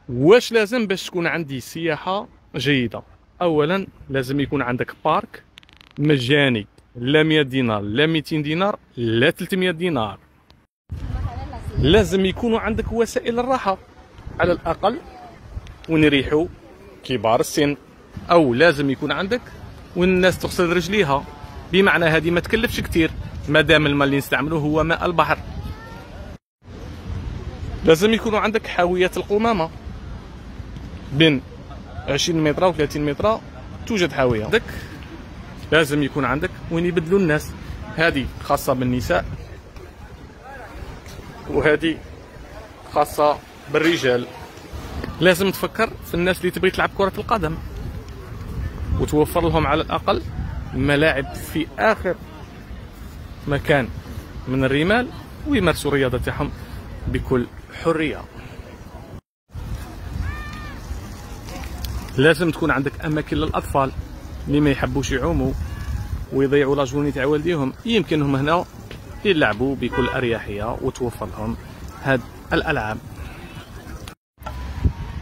واش لازم باش تكون عندي سياحة جيدة؟ اولا لازم يكون عندك بارك مجاني، لا 100 دينار لا 200 دينار لا 300 دينار. لازم يكونوا عندك وسائل الراحة على الاقل وين يريحوا كبار السن، او لازم يكون عندك وين الناس تغسل رجليها، بمعنى هذه ما تكلفش كتير مادام الماء اللي نستعملوه هو ماء البحر. لازم يكونوا عندك حاويات القمامة، بين 20 متر و 30 متر توجد حاوية. لازم يكون عندك وين يبدلوا الناس، هذه خاصة بالنساء وهذه خاصة بالرجال. لازم تفكر في الناس اللي تبغي تلعب كرة القدم وتوفر لهم على الأقل ملاعب في آخر مكان من الرمال ويمارسوا الرياضة تاعهم بكل حرية. لازم تكون عندك أماكن للأطفال اللي ما يحبوش يعوموا ويضيعوا لاجوني تاع والديهم، يمكنهم هنا يلعبوا بكل أريحية وتوفر لهم هاد الألعاب.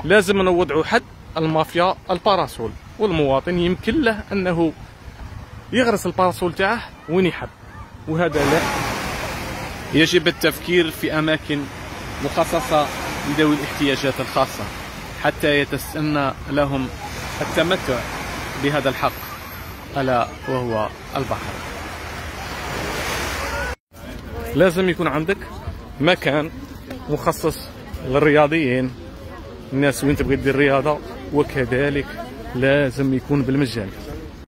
لازم نوضعوا حد المافيا الباراسول، والمواطن يمكن له أنه يغرس الباراسول تاعه وين يحب، وهذا لا. يجب التفكير في أماكن مخصصة لذوي الاحتياجات الخاصة حتى يتسنى لهم التمتع بهذا الحق ألا وهو البحر. لازم يكون عندك مكان مخصص للرياضيين، الناس وين تبغي دير الرياضة، وكذلك لازم يكون بالمجان.